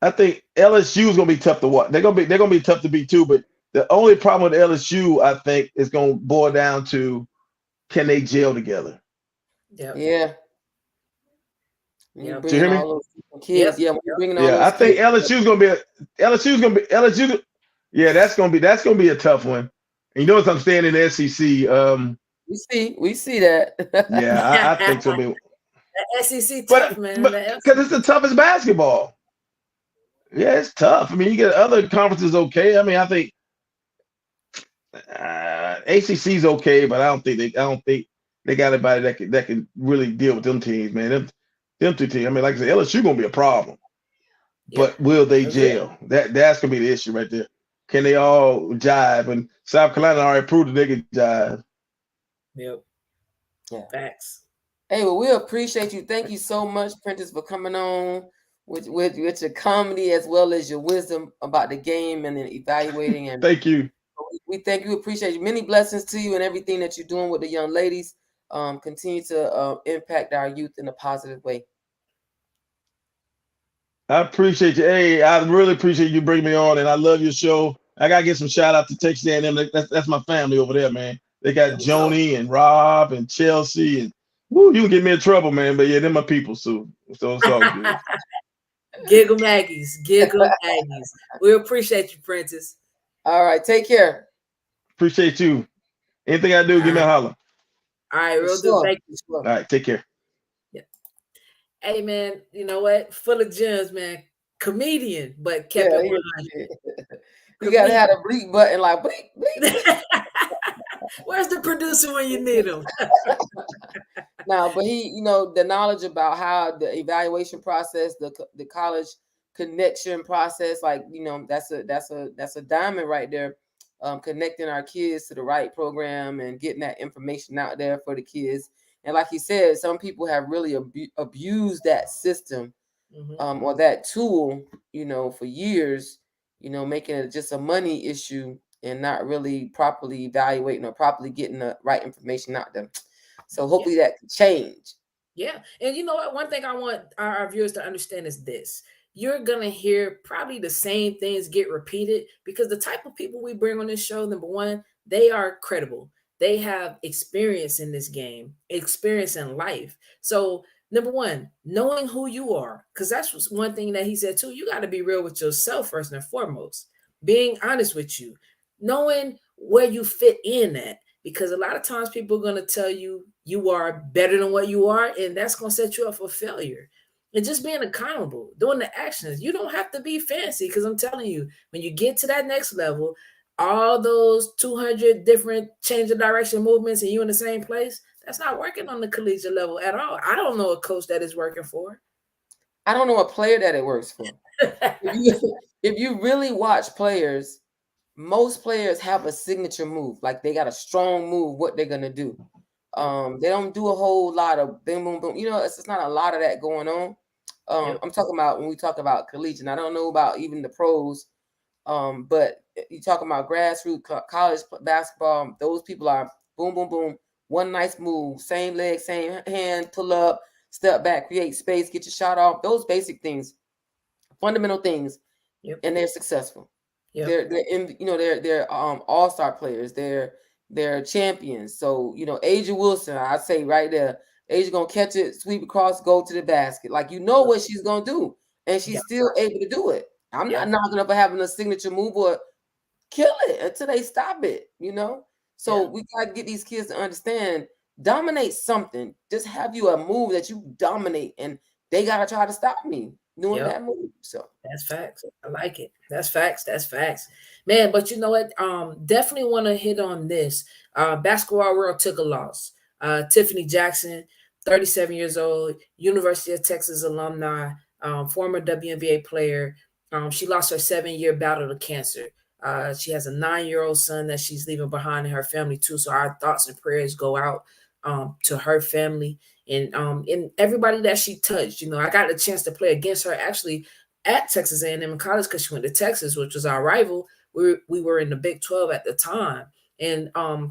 I think LSU is gonna be tough to watch. They're gonna be tough to beat too. But the only problem with LSU, I think, is gonna boil down to can they gel together. Yep. Yeah. When you Yep. Do you bringing hear me? all those Yep. kids, yeah, when you bringing all Yeah, I those think kids. LSU's gonna be LSU. Yeah, that's gonna be a tough one. And you notice I'm staying in the SEC. We see that. Yeah, I think so. That SEC tough, But man. but That because it's the toughest basketball. Yeah, it's tough. I mean, you get other conferences okay. I mean, I think ACC's okay, but I don't think they got anybody that can really deal with them teams, man. Them two teams. I mean, like I said, LSU gonna be a problem, Yep. but will they Agree. gel? That's gonna be the issue right there. Can they all jive? And South Carolina already proved that they can jive. Yep. Yeah. Facts. Hey, well, we appreciate you. Thank you so much, Prentice, for coming on with your comedy as well as your wisdom about the game and then evaluating. And Thank you. we thank you, appreciate you. Many blessings to you and everything that you're doing with the young ladies. Continue to impact our youth in a positive way. I appreciate you. Hey, I really appreciate you bringing me on, and I love your show. I gotta get some shout out to Texas A&M. That's my family over there, man. They got There we go. Joni and Rob and Chelsea, and woo, you can get me in trouble, man. But yeah, they're my people, so it's all good. Giggle Maggies. Giggle Maggies. We appreciate you, Prentice. All right, take care. Appreciate you. Anything I do, All give me a right. holler. All right, For real do. sure. Thank you. For All sure. right, take care. Yeah. Hey man, you know what? Full of gems, man. Comedian, but kept Yeah, it he 100. you gotta have a bleep button like bleep, bleep. Where's the producer when you need him? Now, but he, the knowledge about how the evaluation process, the college connection process, like that's a diamond right there. Connecting our kids to the right program and getting that information out there for the kids. And like he said, some people have really abused that system or that tool, for years, making it just a money issue and not really properly evaluating or properly getting the right information out there. So hopefully that can change. Yeah. And you know what? One thing I want our viewers to understand is this. You're going to hear probably the same things get repeated because the type of people we bring on this show, number one, they are credible. They have experience in this game, experience in life. So, number one, knowing who you are, because that's one thing that he said too. You got to be real with yourself first and foremost, being honest with you, knowing where you fit in at because a lot of times people are going to tell you you are better than what you are, and that's going to set you up for failure. And just being accountable, doing the actions. You don't have to be fancy because I'm telling you, when you get to that next level, all those 200 different change of direction movements and you in the same place, that's not working on the collegiate level at all. I don't know a coach that is working for. I don't know a player that it works for. If you really watch players, most players have a signature move. Like they got a strong move, what they're going to do. They don't do a whole lot of boom, boom, boom. It's just not a lot of that going on. Yep. I'm talking about when we talk about collegiate. I don't know about even the pros, but you talking about grassroots college basketball. Those people are boom, boom, boom. One nice move, same leg, same hand, pull up, step back, create space, get your shot off. Those basic things, fundamental things, Yep. and they're successful. Yep. They're all-star players. They're champions. So Asia Wilson, I'd say right there, Asia gonna catch it, sweep across, go to the basket. Like what she's gonna do, and she's Yep. still able to do it. I'm not Yep. knocking her for having a signature move or kill it until they stop it. So Yep. we gotta get these kids to understand, dominate something. Just have you a move that you dominate, and they gotta try to stop me doing Yep. that move. So That's facts. I like it. That's facts. That's facts. Man, but you know what? Definitely want to hit on this. Basketball world took a loss. Tiffany Jackson, 37 years old, University of Texas alumni, former WNBA player. She lost her 7-year battle to cancer. She has a 9-year-old son that she's leaving behind in her family too. So our thoughts and prayers go out to her family and everybody that she touched. I got a chance to play against her actually at Texas A&M in college because she went to Texas, which was our rival. We were in the Big 12 at the time, and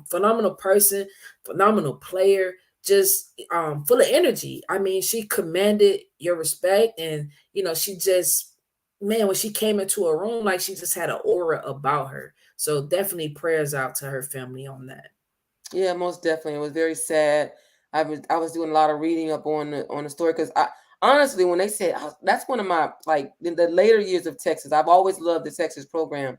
phenomenal person, phenomenal player, just full of energy. I mean, she commanded your respect, and she just, man, when she came into a room, like she just had an aura about her. So definitely prayers out to her family on that. yeah, most definitely. It was very sad. I was doing a lot of reading up on the story because I honestly, when they said that's one of my, like, in the later years of Texas, I've always loved the Texas program,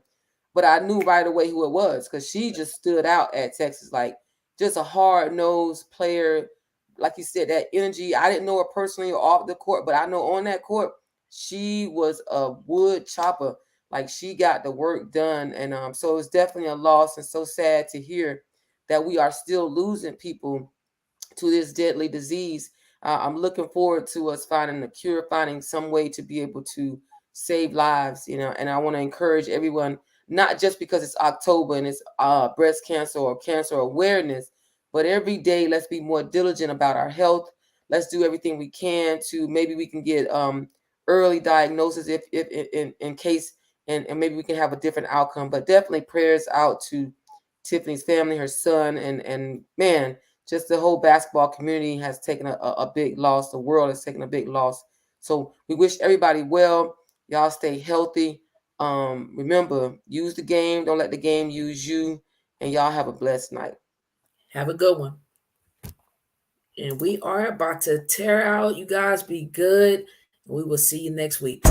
but I knew right away who it was because she just stood out at Texas, like just a hard nosed player. Like you said, that energy. I didn't know her personally or off the court, but I know on that court she was a wood chopper. Like she got the work done, and so it's definitely a loss, and so sad to hear that we are still losing people to this deadly disease. I'm looking forward to us finding a cure, finding some way to be able to save lives, and I want to encourage everyone, not just because it's October and it's breast cancer or cancer awareness, but every day, let's be more diligent about our health. Let's do everything we can to, maybe we can get early diagnosis if in case, and maybe we can have a different outcome. But definitely prayers out to Tiffany's family, her son, and man, just the whole basketball community has taken a big loss. The world has taken a big loss. So we wish everybody well. Y'all stay healthy. Remember, use the game. Don't let the game use you. And y'all have a blessed night. Have a good one. And we are about to tear out. You guys be good. We will see you next week.